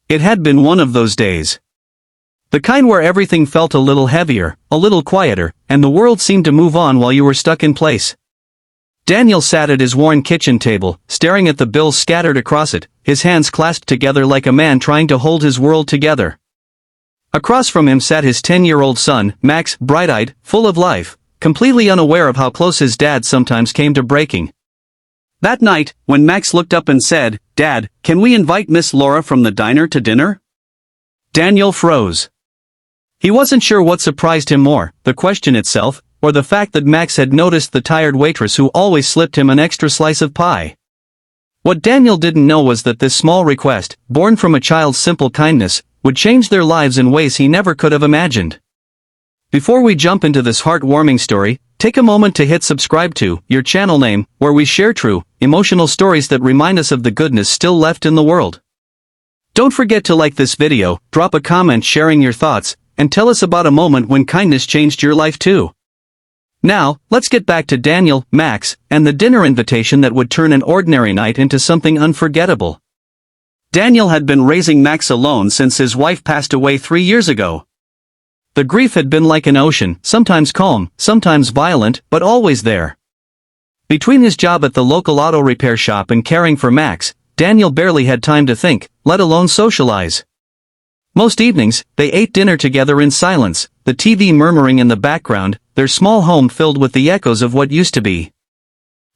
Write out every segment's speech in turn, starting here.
It had been one of those days. The kind where everything felt a little heavier, a little quieter, and the world seemed to move on while you were stuck in place. Daniel sat at his worn kitchen table, staring at the bills scattered across it, his hands clasped together like a man trying to hold his world together. Across from him sat his 10-year-old son, Max, bright-eyed, full of life, completely unaware of how close his dad sometimes came to breaking. That night, when Max looked up and said, "Dad, can we invite Miss Laura from the diner to dinner?" Daniel froze. He wasn't sure what surprised him more, the question itself, or the fact that Max had noticed the tired waitress who always slipped him an extra slice of pie. What Daniel didn't know was that this small request, born from a child's simple kindness, would change their lives in ways he never could have imagined. Before we jump into this heartwarming story, take a moment to hit subscribe to your channel name, where we share true, emotional stories that remind us of the goodness still left in the world. Don't forget to like this video, drop a comment sharing your thoughts, and tell us about a moment when kindness changed your life too. Now, let's get back to Daniel, Max, and the dinner invitation that would turn an ordinary night into something unforgettable. Daniel had been raising Max alone since his wife passed away 3 years ago. The grief had been like an ocean, sometimes calm, sometimes violent, but always there. Between his job at the local auto repair shop and caring for Max, Daniel barely had time to think, let alone socialize. Most evenings, they ate dinner together in silence, the TV murmuring in the background, their small home filled with the echoes of what used to be.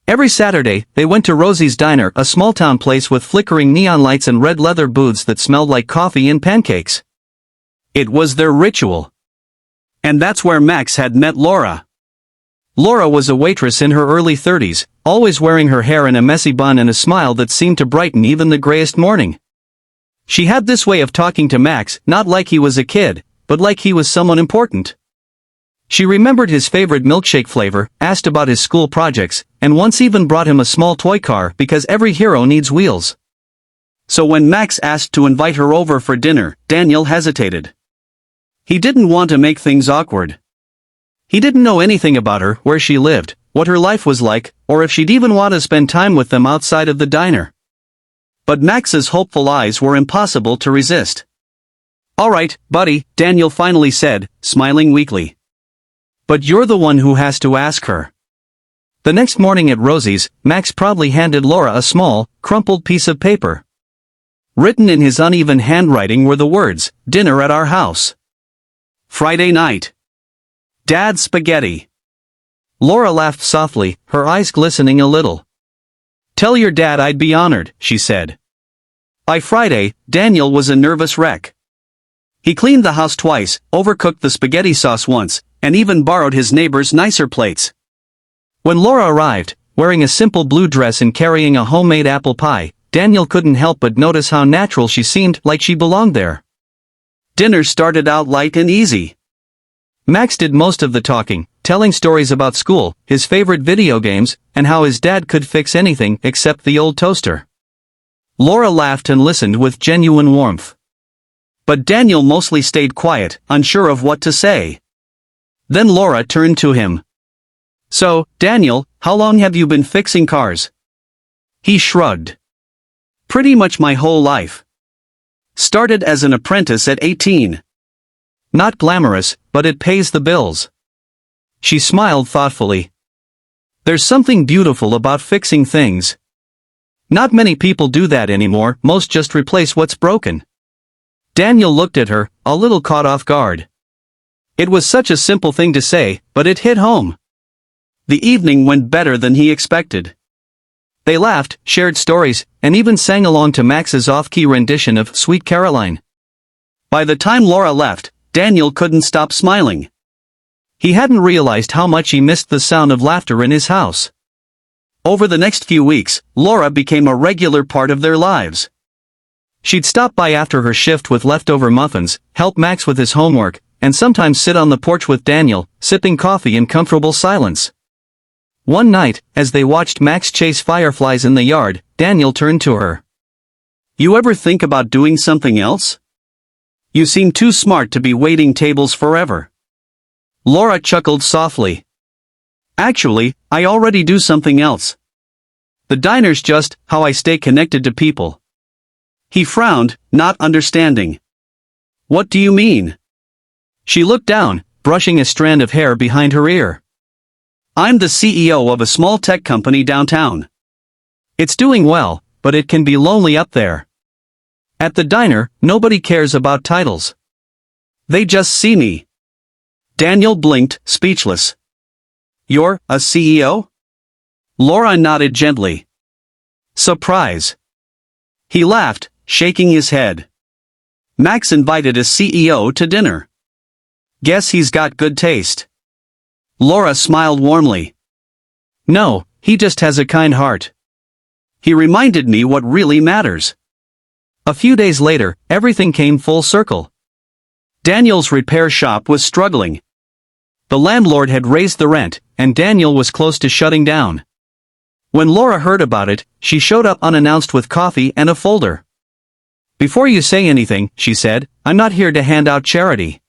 Every Saturday, they went to Rosie's Diner, a small-town place with flickering neon lights and red leather booths that smelled like coffee and pancakes. It was their ritual. And that's where Max had met Laura. Laura was a waitress in her early 30s, always wearing her hair in a messy bun and a smile that seemed to brighten even the grayest morning. She had this way of talking to Max, not like he was a kid, but like he was someone important. She remembered his favorite milkshake flavor, asked about his school projects, and once even brought him a small toy car because every hero needs wheels. So when Max asked to invite her over for dinner, Daniel hesitated. He didn't want to make things awkward. He didn't know anything about her, where she lived, what her life was like, or if she'd even want to spend time with them outside of the diner. But Max's hopeful eyes were impossible to resist. "All right, buddy," Daniel finally said, smiling weakly. "But you're the one who has to ask her." The next morning at Rosie's, Max proudly handed Laura a small, crumpled piece of paper. Written in his uneven handwriting were the words, "Dinner at our house. Friday night. Dad's spaghetti." Laura laughed softly, her eyes glistening a little. "Tell your dad I'd be honored," she said. By Friday, Daniel was a nervous wreck. He cleaned the house twice, overcooked the spaghetti sauce once, and even borrowed his neighbor's nicer plates. When Laura arrived, wearing a simple blue dress and carrying a homemade apple pie, Daniel couldn't help but notice how natural she seemed, like she belonged there. Dinner started out light and easy. Max did most of the talking, telling stories about school, his favorite video games, and how his dad could fix anything except the old toaster. Laura laughed and listened with genuine warmth. But Daniel mostly stayed quiet, unsure of what to say. Then Laura turned to him. "So, Daniel, how long have you been fixing cars?" He shrugged. "Pretty much my whole life. Started as an apprentice at 18. Not glamorous, but it pays the bills." She smiled thoughtfully. "There's something beautiful about fixing things. Not many people do that anymore, most just replace what's broken." Daniel looked at her, a little caught off guard. It was such a simple thing to say, but it hit home. The evening went better than he expected. They laughed, shared stories, and even sang along to Max's off-key rendition of Sweet Caroline. By the time Laura left, Daniel couldn't stop smiling. He hadn't realized how much he missed the sound of laughter in his house. Over the next few weeks, Laura became a regular part of their lives. She'd stop by after her shift with leftover muffins, help Max with his homework, and sometimes sit on the porch with Daniel, sipping coffee in comfortable silence. One night, as they watched Max chase fireflies in the yard, Daniel turned to her. "You ever think about doing something else? You seem too smart to be waiting tables forever." Laura chuckled softly. "Actually, I already do something else. The diner's just how I stay connected to people." He frowned, not understanding. What do you mean? She looked down, brushing a strand of hair behind her ear. I'm the CEO of a small tech company downtown. It's doing well, but it can be lonely up there. At the diner, nobody cares about titles. They just see me. Daniel blinked, speechless. You're a CEO? Laura nodded gently. Surprise. He laughed, shaking his head. Max invited a CEO to dinner. Guess he's got good taste. Laura smiled warmly. No, he just has a kind heart. He reminded me what really matters. A few days later, everything came full circle. Daniel's repair shop was struggling. The landlord had raised the rent, and Daniel was close to shutting down. When Laura heard about it, she showed up unannounced with coffee and a folder. Before you say anything, she said, I'm not here to hand out charity.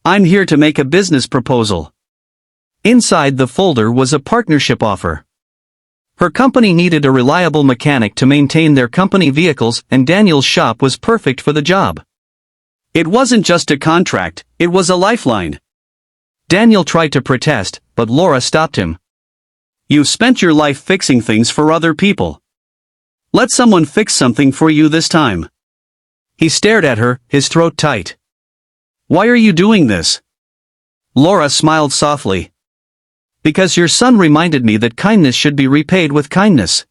I'm here to make a business proposal. Inside the folder was a partnership offer. Her company needed a reliable mechanic to maintain their company vehicles, and Daniel's shop was perfect for the job. It wasn't just a contract, it was a lifeline. Daniel tried to protest, but Laura stopped him. You've spent your life fixing things for other people. Let someone fix something for you this time. He stared at her, his throat tight. Why are you doing this? Laura smiled softly. Because your son reminded me that kindness should be repaid with kindness.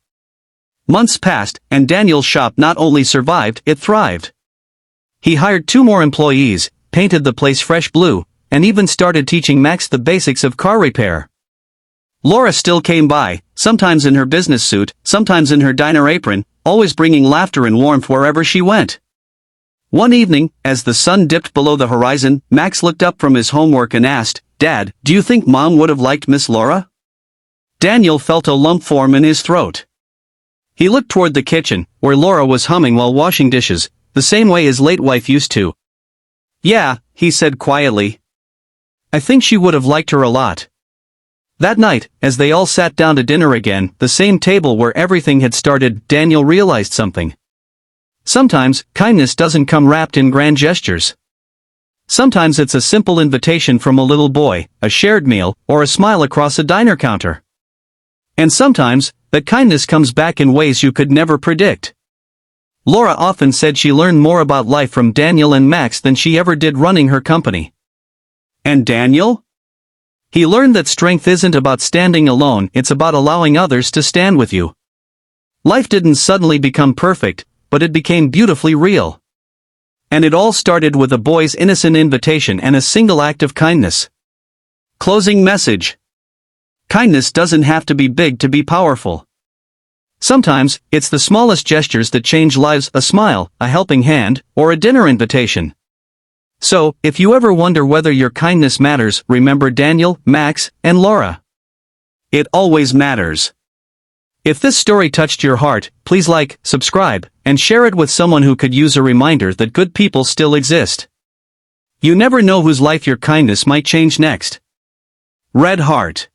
Months passed, and Daniel's shop not only survived, it thrived. He hired 2 more employees, painted the place fresh blue, and even started teaching Max the basics of car repair. Laura still came by, sometimes in her business suit, sometimes in her diner apron, always bringing laughter and warmth wherever she went. One evening, as the sun dipped below the horizon, Max looked up from his homework and asked, Dad, do you think Mom would have liked Miss Laura? Daniel felt a lump form in his throat. He looked toward the kitchen, where Laura was humming while washing dishes, the same way his late wife used to. Yeah, he said quietly. I think she would have liked her a lot. That night, as they all sat down to dinner again, the same table where everything had started, Daniel realized something. Sometimes, kindness doesn't come wrapped in grand gestures. Sometimes it's a simple invitation from a little boy, a shared meal, or a smile across a diner counter. And sometimes, that kindness comes back in ways you could never predict. Laura often said she learned more about life from Daniel and Max than she ever did running her company. And Daniel? He learned that strength isn't about standing alone, it's about allowing others to stand with you. Life didn't suddenly become perfect, but it became beautifully real. And it all started with a boy's innocent invitation and a single act of kindness. Closing message. Kindness doesn't have to be big to be powerful. Sometimes, it's the smallest gestures that change lives, a smile, a helping hand, or a dinner invitation. So, if you ever wonder whether your kindness matters, remember Daniel, Max, and Laura. It always matters. If this story touched your heart, please like, subscribe, and share it with someone who could use a reminder that good people still exist. You never know whose life your kindness might change next. Red Heart.